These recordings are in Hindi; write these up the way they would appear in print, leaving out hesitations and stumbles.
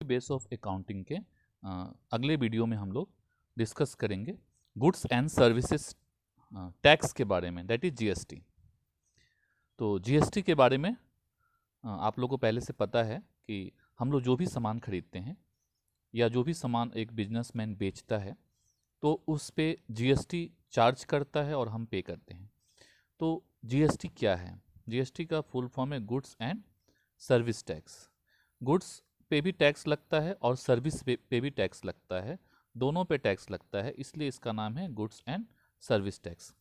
बेस ऑफ अकाउंटिंग के अगले वीडियो में हम लोग डिस्कस करेंगे गुड्स एंड सर्विसेज टैक्स के बारे में, दैट इज जीएसटी। तो जीएसटी के बारे में आप लोगों को पहले से पता है कि हम लोग जो भी सामान खरीदते हैं या जो भी सामान एक बिजनेसमैन बेचता है तो उस पे जीएसटी चार्ज करता है और हम पे करते हैं। तो जीएसटी क्या है? जीएसटी का फुल फॉर्म है goods and service tax. Goods पे भी टैक्स लगता है और सर्विस पे भी टैक्स लगता है, दोनों पे टैक्स लगता है, इसलिए इसका नाम है goods and service tax.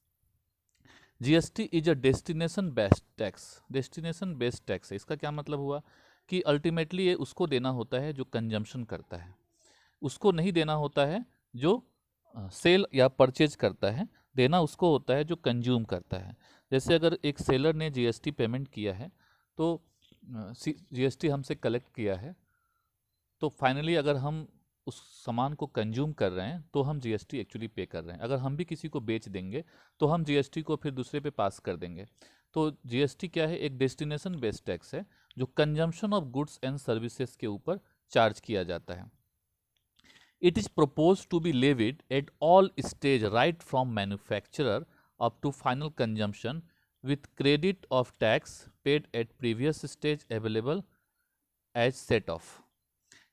GST is a destination based tax. Destination based tax है, इसका क्या मतलब हुआ कि अल्टीमेटली ये उसको देना होता है जो कंजम्पशन करता है, उसको नहीं देना होता है जो सेल या परचेज करता है, देना उसको होता है जो कंज्यूम करता है। जैसे अगर एक सेलर ने जीएसटी पेमेंट किया है तो जीएसटी हमसे कलेक्ट किया है, तो फाइनली अगर हम उस सामान को कंज्यूम कर रहे हैं तो हम जीएसटी एक्चुअली पे कर रहे हैं। अगर हम भी किसी को बेच देंगे तो हम जीएसटी को फिर दूसरे पे पास कर देंगे। तो जीएसटी क्या है? एक डेस्टिनेशन बेस्ड टैक्स है जो consumption of goods and services के ऊपर चार्ज किया जाता है। It is proposed to be levied at all stage right from manufacturer up to final consumption with credit of tax paid at previous stage available as set off।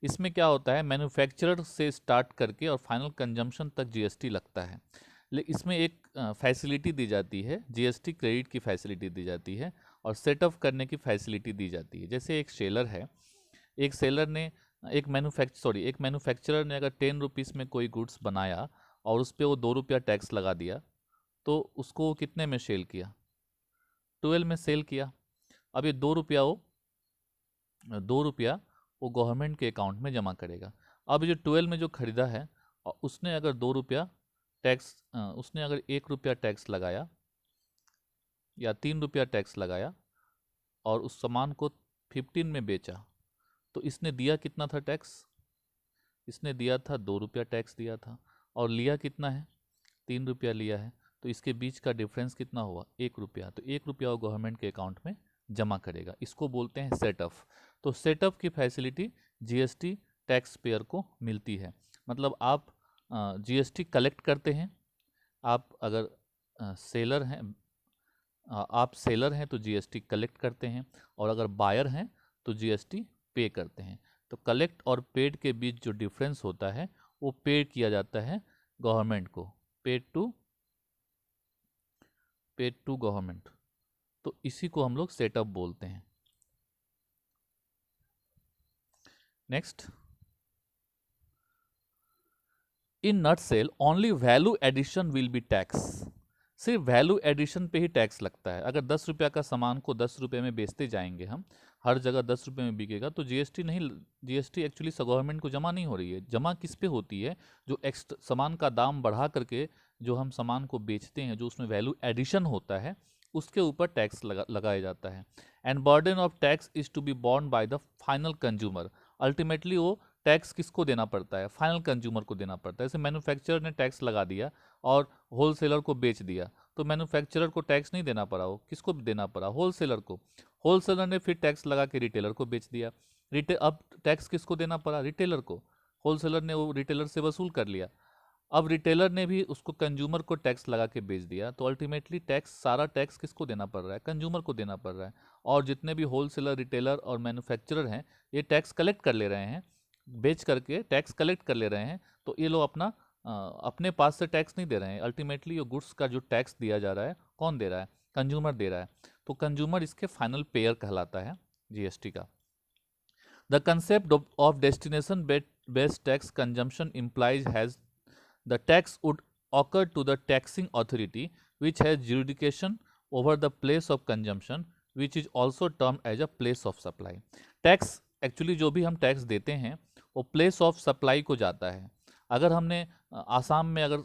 इसमें क्या होता है, मैन्युफैक्चरर से स्टार्ट करके और फाइनल कंजम्पशन तक जीएसटी लगता है। लेकिन इसमें एक फैसिलिटी दी जाती है, जीएसटी क्रेडिट की फैसिलिटी दी जाती है और सेट ऑफ करने की फैसिलिटी दी जाती है। जैसे एक सेलर है, एक सेलर ने एक मैन्युफैक्चरर ने अगर 10 रुपीज़ में कोई गुड्स बनाया और उस पर वो 2 रुपया टैक्स लगा दिया तो उसको वो कितने में सेल किया? 12 में सेल किया। अब ये 2 रुपया वो गवर्नमेंट के अकाउंट में जमा करेगा। अब जो 12 में जो खरीदा है और उसने अगर 2 रुपया टैक्स, उसने अगर 1 रुपया टैक्स लगाया या 3 रुपया टैक्स लगाया और उस सामान को 15 में बेचा, तो इसने दिया कितना था टैक्स? इसने दिया था 2 रुपया टैक्स दिया था और लिया कितना है? 3 रुपया लिया है। तो इसके बीच का डिफरेंस कितना हुआ? 1 रुपया। तो 1 रुपया वो गवर्नमेंट के अकाउंट में जमा करेगा, इसको बोलते हैं सेटअप। तो सेटअप की फैसिलिटी जीएसटी टैक्स पेयर को मिलती है। मतलब आप जीएसटी कलेक्ट करते हैं, आप अगर सेलर हैं, आप सेलर हैं तो जीएसटी कलेक्ट करते हैं और अगर बायर हैं तो जीएसटी पे करते हैं। तो कलेक्ट और पेड के बीच जो डिफरेंस होता है वो पे किया जाता है गवर्नमेंट को, पेड टू गवर्नमेंट। तो इसी को हम लोग सेटअप बोलते हैं। Next, in nutshell only value addition will be tax. सिर्फ वैल्यू एडिशन पे ही टैक्स लगता है। अगर 10 रुपया का सामान को 10 रुपये में बेचते जाएंगे हम, हर जगह 10 रुपये में बिकेगा, तो जीएसटी नहीं, जीएसटी एक्चुअली गवर्नमेंट को जमा नहीं हो रही है। जमा किस पे होती है? जो एक्स्ट्रा सामान का दाम बढ़ा करके जो हम सामान को बेचते हैं, जो उसमें वैल्यू एडिशन होता है, उसके ऊपर टैक्स लगाया जाता है। And burden of tax is to be borne by the final consumer. Ultimately वो टैक्स किसको देना पड़ता है? फाइनल कंज्यूमर को देना पड़ता है। जैसे मैन्युफैक्चरर ने टैक्स लगा दिया और होलसेलर को बेच दिया, तो मैन्युफैक्चरर को टैक्स नहीं देना पड़ा, वो किसको देना पड़ा? होलसेलर को। होलसेलर ने फिर टैक्स लगा के रिटेलर को बेच दिया, अब टैक्स किसको देना पड़ा? रिटेलर को। होलसेलर ने वो रिटेलर से वसूल कर लिया, अब रिटेलर ने भी उसको कंज्यूमर को टैक्स लगा के बेच दिया, तो अल्टीमेटली टैक्स, सारा टैक्स किसको देना पड़ रहा है? कंज्यूमर को देना पड़ रहा है। और जितने भी होलसेलर, रिटेलर और मैन्युफैक्चरर हैं, ये टैक्स कलेक्ट कर ले रहे हैं, बेच करके टैक्स कलेक्ट कर ले रहे हैं। तो ये लोग अपना अपने पास से टैक्स नहीं दे रहे हैं। अल्टीमेटली ये गुड्स का जो टैक्स दिया जा रहा है, कौन दे रहा है? कंज्यूमर दे रहा है। तो कंज्यूमर इसके फाइनल पेयर कहलाता है जीएसटी का। The concept of destination based tax consumption implies has the tax would occur to the taxing authority which has jurisdiction over the place of consumption, which is also termed as a place of supply। Tax actually जो भी हम टैक्स देते हैं वो प्लेस ऑफ सप्लाई को जाता है। अगर हमने आसाम में अगर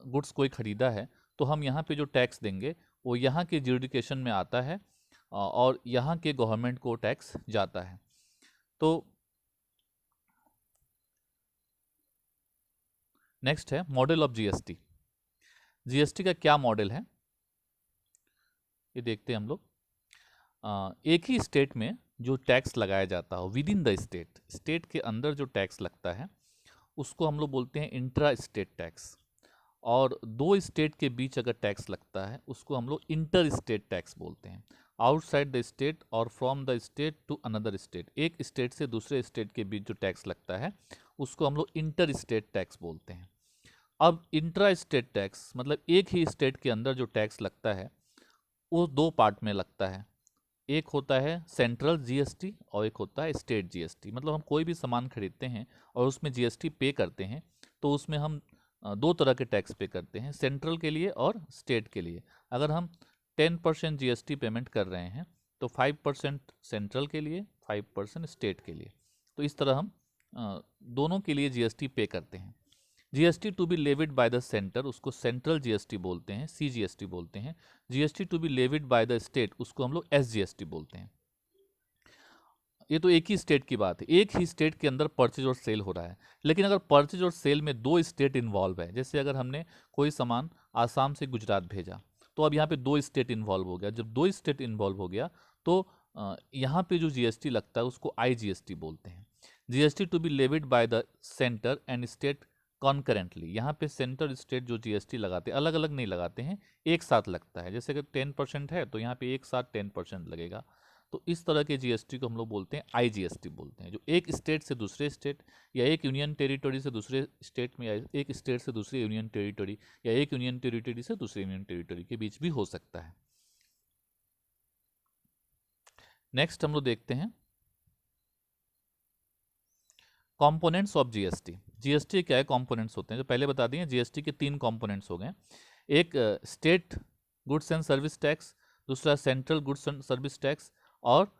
गुड्स कोई खरीदा है तो हम यहाँ पे जो टैक्स देंगे वो यहाँ के जुरिडिक्शन में आता है और यहाँ के गवर्नमेंट को टैक्स जाता है। तो नेक्स्ट है मॉडल ऑफ जीएसटी। जीएसटी का क्या मॉडल है ये देखते हैं हम लोग। एक ही स्टेट में जो टैक्स लगाया जाता हो with in the state, state के अंदर जो टैक्स लगता है उसको हम लोग बोलते हैं इंट्रा स्टेट टैक्स। और दो स्टेट के बीच अगर टैक्स लगता है उसको हम लोग इंटर स्टेट टैक्स बोलते हैं। आउटसाइड द स्टेट और from the state to another state, एक स्टेट से दूसरे स्टेट के बीच जो टैक्स लगता है उसको हम लोग इंटर स्टेट टैक्स बोलते हैं। अब इंट्रा स्टेट टैक्स मतलब एक ही स्टेट के अंदर जो टैक्स लगता है वो दो पार्ट में लगता है। एक होता है सेंट्रल जीएसटी और एक होता है स्टेट जीएसटी। मतलब हम कोई भी सामान खरीदते हैं और उसमें जीएसटी पे करते हैं तो उसमें हम दो तरह के टैक्स पे करते हैं, सेंट्रल के लिए और स्टेट के लिए। अगर हम 10% जीएसटी पेमेंट कर रहे हैं तो 5% सेंट्रल के लिए, 5% स्टेट के लिए। तो इस तरह हम दोनों के लिए जीएसटी पे करते हैं। GST to be levied by the centre उसको सेंट्रल जीएसटी बोलते हैं, सीजीएसटी बोलते हैं। GST to be levied by the state उसको हम लोग एसजीएसटी बोलते हैं। ये तो एक ही स्टेट की बात है, एक ही स्टेट के अंदर परचेज और सेल हो रहा है। लेकिन अगर परचेज और सेल में दो स्टेट इन्वॉल्व है, जैसे अगर हमने कोई सामान आसाम से गुजरात भेजा तो अब यहाँ पे दो स्टेट इन्वॉल्व हो गया। जब दो स्टेट इन्वॉल्व हो गया तो यहाँ पे जो जीएसटी लगता है उसको आईजीएसटी बोलते हैं। GST to be levied by the centre and state concurrently, यहाँ पे सेंटर स्टेट जो जीएसटी लगाते हैं अलग अलग नहीं लगाते हैं, एक साथ लगता है। जैसे अगर 10% है तो यहाँ पे एक साथ 10% लगेगा। तो इस तरह के जीएसटी को हम लोग बोलते हैं आईजीएसटी बोलते हैं, जो एक स्टेट से दूसरे स्टेट या एक यूनियन टेरिटरी से दूसरे स्टेट में या एक स्टेट से दूसरे यूनियन टेरिटरी या एक यूनियन टेरिटरी से दूसरे यूनियन टेरिटरी के बीच भी हो सकता है। नेक्स्ट हम लोग देखते हैं कंपोनेंट्स ऑफ जीएसटी। जीएसटी क्या है, कंपोनेंट्स होते हैं जो पहले बता दिए। जीएसटी के तीन कंपोनेंट्स हो गए, एक state goods and service tax, दूसरा central goods and service tax और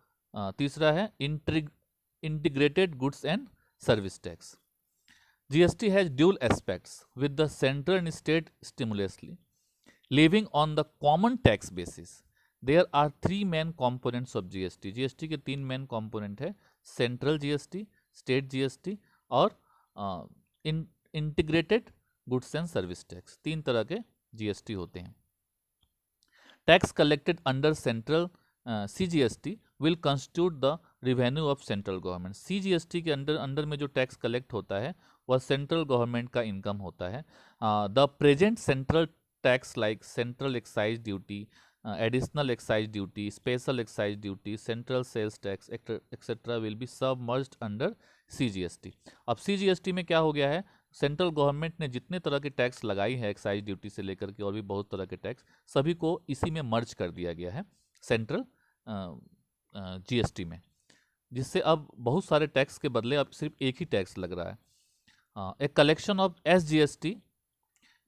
तीसरा है integrated goods and service tax. GST has dual aspects with the central and state simultaneously living on the common tax basis. There are three main components of GST. GST के तीन मेन कंपोनेंट है, सेंट्रल जीएसटी, स्टेट जीएसटी और integrated goods and service tax. तीन तरह के जीएसटी होते हैं। Tax collected under central CGST will constitute the revenue of central government. CGST के अंडर में जो टैक्स कलेक्ट होता है वह सेंट्रल गवर्नमेंट का इनकम होता है। The present central tax like central excise duty, additional excise duty, special excise duty, central sales tax etcetera will be submerged under CGST. अब सीजीएसटी में क्या हो गया है, सेंट्रल गवर्नमेंट ने जितने तरह के टैक्स लगाई है एक्साइज ड्यूटी से लेकर के और भी बहुत तरह के टैक्स, सभी को इसी में मर्ज कर दिया गया है सेंट्रल जीएसटी में, जिससे अब बहुत सारे टैक्स के बदले अब सिर्फ एक ही टैक्स लग रहा है। A collection of SGST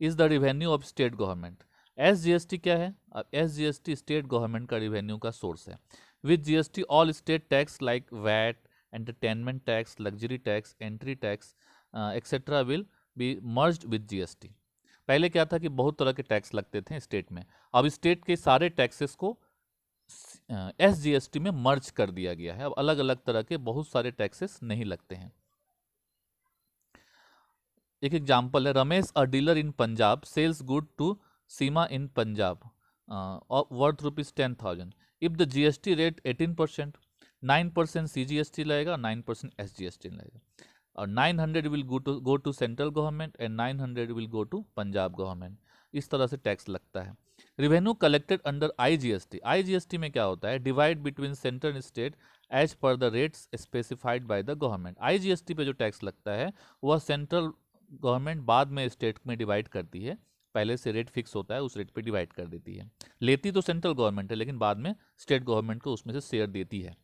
is the revenue of state government. SGST क्या है, अब एसजीएसटी स्टेट गवर्नमेंट का रिवेन्यू का सोर्स है। With GST all state tax like VAT, entertainment tax, luxury tax, entry tax etcetera will be merged with GST. पहले क्या था कि बहुत तरह के टैक्स लगते थे स्टेट में, अब स्टेट के सारे टैक्सेस को एसजीएसटी में मर्ज कर दिया गया है। अब अलग अलग तरह के बहुत सारे टैक्सेस नहीं लगते हैं। एक एग्जांपल है, Ramesh a dealer in Punjab sells good to Seema in Punjab worth ₹10,000। If the GST rate 18%, 9% CGST लगेगा, 9% एसजीएसटी लगेगा, और 900 will go to central government and 900 will go to Punjab government. इस तरह से टैक्स लगता है। Revenue collected under IGST, IGST में क्या होता है, divide between central and state as per the rates specified by the government. IGST पे जो टैक्स लगता है वह सेंट्रल गवर्नमेंट बाद में स्टेट में डिवाइड करती है, पहले से रेट फिक्स होता है उस रेट पे डिवाइड कर देती है। लेती तो सेंट्रल गवर्नमेंट है लेकिन बाद में स्टेट गवर्नमेंट को उसमें से शेयर देती है।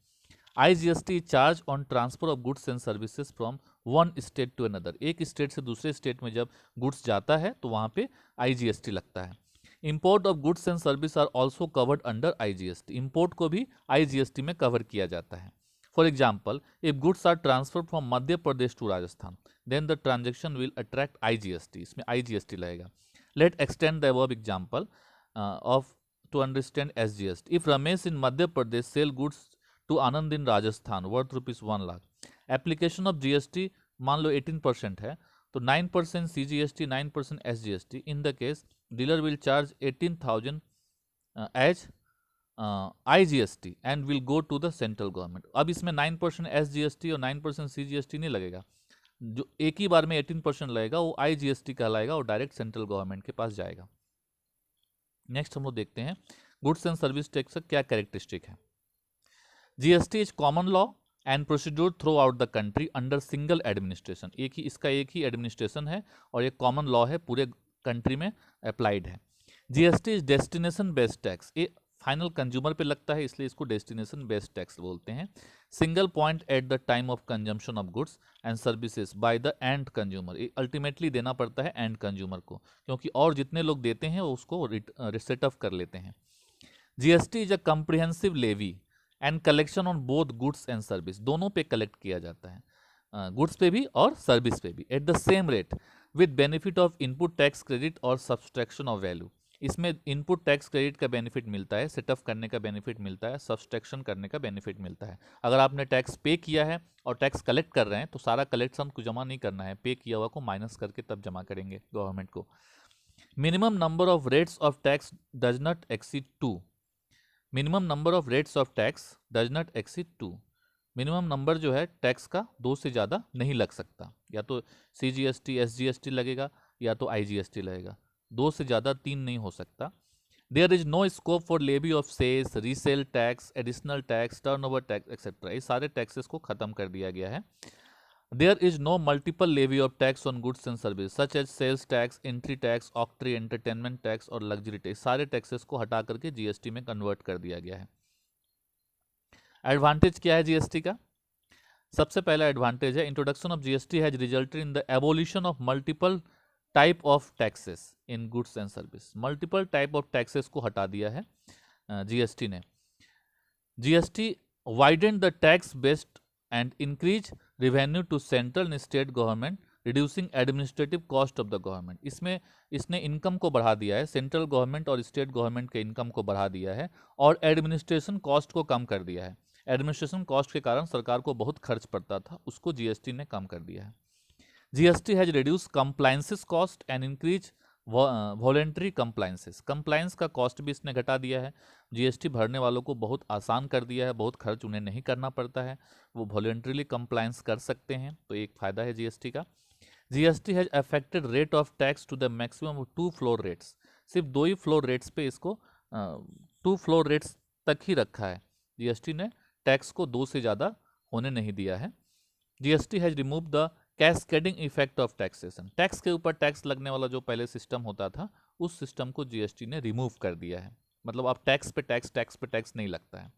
IGST charge on transfer of goods and services from one state to another. एक स्टेट से दूसरे स्टेट में जब गुड्स जाता है तो वहां पे आईजीएसटी लगता है। Import of goods and service are also covered under IGST. Import को भी आईजीएसटी में कवर किया जाता है। For example, if goods are transfer from Madhya Pradesh to Rajasthan then the transaction will attract IGST, इसमें आईजीएसटी लगेगा। Let extend the above example of to understand SGST. If Ramesh in Madhya Pradesh sell goods to Anand in Rajasthan worth ₹1 lakh, application of GST मान लो 18% है तो 9% CGST, 9% SGST. In the case dealer will charge 18,000 as IGST and will go to the central government. अब इसमें 9% SGST और 9% CGST नहीं लगेगा, जो एक ही बार में 18% लगेगा वो IGST कहलाएगा और डायरेक्ट सेंट्रल गवर्नमेंट के पास जाएगा। नेक्स्ट हम लोग देखते हैं गुड्स एंड सर्विस टैक्स का क्या कैरेक्टरिस्टिक है। GST is common law and procedure through out the country under single administration. इसका एक ही एडमिनिस्ट्रेशन है और एक कॉमन लॉ है, पूरे कंट्री में अप्लाइड है। GST is destination based tax, ये फाइनल कंज्यूमर पे लगता है इसलिए इसको डेस्टिनेशन बेस्ड टैक्स बोलते हैं। Single point at the time of consumption of goods and services by the end consumer, ये अल्टीमेटली देना पड़ता है एंड कंज्यूमर को, क्योंकि और जितने लोग देते हैं वो उसको सेट ऑफ कर लेते हैं। GST is a comprehensive levy and collection on both goods and service, दोनों पे कलेक्ट किया जाता है, गुड्स पे भी और सर्विस पे भी, at the same rate with benefit of input tax credit और सब्सट्रैक्शन ऑफ वैल्यू। इसमें इनपुट टैक्स क्रेडिट का बेनिफिट मिलता है, सेटअप करने का बेनिफिट मिलता है, सब्सट्रैक्शन करने का बेनिफिट मिलता है। अगर आपने टैक्स पे किया है और टैक्स कलेक्ट कर रहे हैं तो सारा कलेक्शन को जमा नहीं करना है, पे किया हुआ को माइनस करके तब जमा करेंगे गवर्नमेंट को। Minimum number of rates of tax does not exceed 2, minimum number of rates of tax does not exceed 2, minimum number जो है टैक्स का 2 से ज़्यादा नहीं लग सकता, या तो CGST SGST लगेगा या तो IGST लगेगा, 2 से ज़्यादा 3 नहीं हो सकता। There is no scope for levy of cess, resale tax, additional tax, turnover tax etcetera, ये सारे टैक्सेस को खत्म कर दिया गया है। There is no multiple levy of tax on goods and service such as sales tax, entry tax, octroi, entertainment tax और लग्जरी टैक्स, सारे टैक्सेस को हटा करके GST में कन्वर्ट कर दिया गया है। एडवांटेज क्या है GST का? सबसे पहला एडवांटेज है introduction of GST has resulted in the abolition of multiple type of taxes in goods and service, multiple type of taxes को हटा दिया है GST ने। GST widened the tax based and increase revenue to central and state government, reducing administrative cost of the government. इसमें इसने इनकम को बढ़ा दिया है, सेंट्रल गवर्नमेंट और स्टेट गवर्नमेंट के इनकम को बढ़ा दिया है और एडमिनिस्ट्रेशन कॉस्ट को कम कर दिया है। एडमिनिस्ट्रेशन कॉस्ट के कारण सरकार को बहुत खर्च पड़ता था, उसको GST ने कम कर दिया है। GST has reduce compliances cost and increase voluntary compliances, compliance का कॉस्ट भी इसने घटा दिया है। GST भरने वालों को बहुत आसान कर दिया है, बहुत खर्च उन्हें नहीं करना पड़ता है, वो वॉलेंट्रीली कंप्लायंस कर सकते हैं, तो एक फायदा है GST का। GST has affected rate of tax to the maximum of 2 floor rates, सिर्फ 2 ही फ्लोर रेट्स पे इसको 2 फ्लोर रेट्स तक ही रखा है, GST ने टैक्स को 2 से ज़्यादा होने नहीं दिया है। GST has remove the cascading effect of taxation, tax के ऊपर टैक्स लगने वाला जो पहले सिस्टम होता था उस सिस्टम को GST ने रिमूव कर दिया है, मतलब अब टैक्स पे टैक्स नहीं लगता है।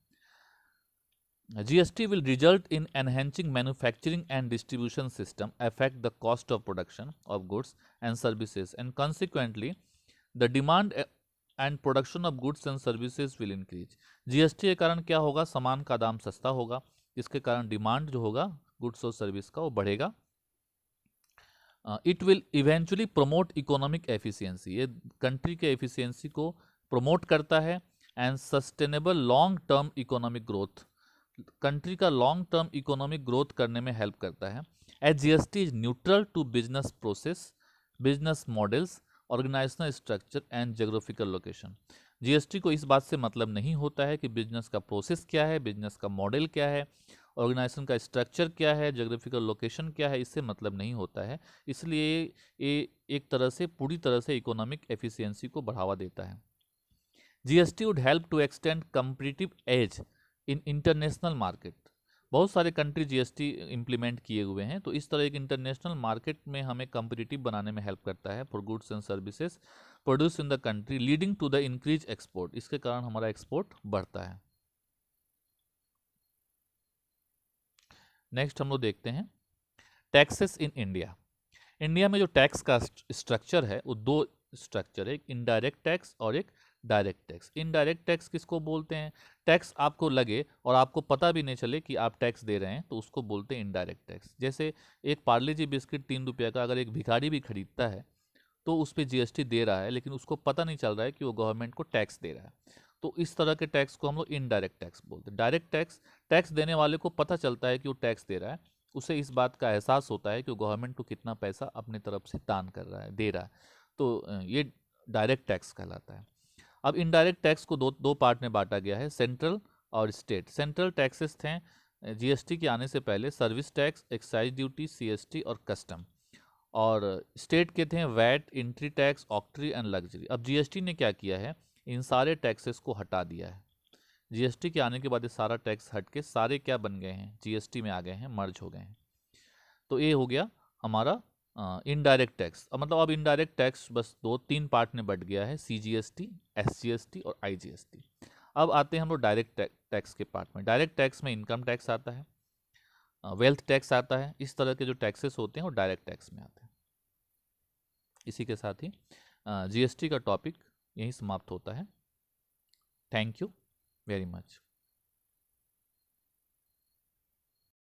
GST will result in enhancing manufacturing and distribution system, affect the cost of production of goods and services, and consequently the demand and production of goods and services will increase. GST के कारण क्या होगा, सामान का दाम सस्ता होगा, जिसके कारण डिमांड जो होगा गुड्स और सर्विस का वो बढ़ेगा। It will eventually promote economic efficiency, ये कंट्री के एफिशिएंसी को प्रमोट करता है and sustainable long term economic growth, country का लॉन्ग टर्म इकोनॉमिक ग्रोथ करने में हेल्प करता है। As GST is neutral to business process, business models, organisational structure and geographical location. GST को इस बात से मतलब नहीं होता है कि बिजनेस का प्रोसेस क्या है, बिजनेस का मॉडल क्या है, ऑर्गेनाइजेशन का स्ट्रक्चर क्या है, जोग्राफिकल लोकेशन क्या है, इससे मतलब नहीं होता है। इसलिए ये एक तरह से पूरी तरह से इकोनॉमिक एफिशिएंसी को बढ़ावा देता है। GST would help to extend competitive edge in international market, बहुत सारे कंट्री GST इम्प्लीमेंट किए हुए हैं, तो इस तरह एक इंटरनेशनल मार्केट में हमें कम्पिटिटिव बनाने में हेल्प करता है for goods and services produce in the country, leading to the increase export, इसके कारण हमारा एक्सपोर्ट बढ़ता है। नेक्स्ट हम लोग देखते हैं टैक्सेस इन इंडिया। इंडिया में जो टैक्स का स्ट्रक्चर है वो 2 स्ट्रक्चर है, एक इनडायरेक्ट टैक्स और एक डायरेक्ट टैक्स। इनडायरेक्ट टैक्स किसको बोलते हैं, टैक्स आपको लगे और आपको पता भी नहीं चले कि आप टैक्स दे रहे हैं तो उसको बोलते हैं इनडायरेक्ट टैक्स। जैसे एक पार्ले जी बिस्किट 3 रुपये का अगर एक भिखारी भी खरीदता है तो उस पर GST दे रहा है, लेकिन उसको पता नहीं चल रहा है कि वो गवर्नमेंट को टैक्स दे रहा है, तो इस तरह के टैक्स को हम लोग इनडायरेक्ट टैक्स बोलते हैं। डायरेक्ट टैक्स, टैक्स देने वाले को पता चलता है कि वो टैक्स दे रहा है, उसे इस बात का एहसास होता है कि वो गवर्नमेंट को कितना पैसा अपने तरफ से दान कर रहा है, दे रहा है, तो ये डायरेक्ट टैक्स कहलाता है। अब इनडायरेक्ट टैक्स को दो पार्ट में बांटा गया है, सेंट्रल और स्टेट। सेंट्रल टैक्सेस थे जीएसटी के आने से पहले service tax, excise duty, CST और कस्टम, और स्टेट के थे VAT, entry tax, octroi and luxury. अब जीएसटी ने क्या किया है, इन सारे टैक्सेस को हटा दिया है। जीएसटी के आने के बाद ये सारा टैक्स हट के सारे क्या बन गए हैं, जीएसटी में आ गए हैं, मर्ज हो गए हैं। तो ये हो गया हमारा इनडायरेक्ट टैक्स। अब मतलब अब इनडायरेक्ट टैक्स बस 2-3 पार्ट में बट गया है, सीजीएसटी, एसजीएसटी और आईजीएसटी। अब आते हैं हम लोग डायरेक्ट टैक्स के पार्ट में। डायरेक्ट टैक्स में इनकम टैक्स आता है, वेल्थ टैक्स आता है, इस तरह के जो टैक्सेस होते हैं वो डायरेक्ट टैक्स में आते हैं। इसी के साथ ही जीएसटी का टॉपिक यहीं समाप्त होता है। Thank you very much.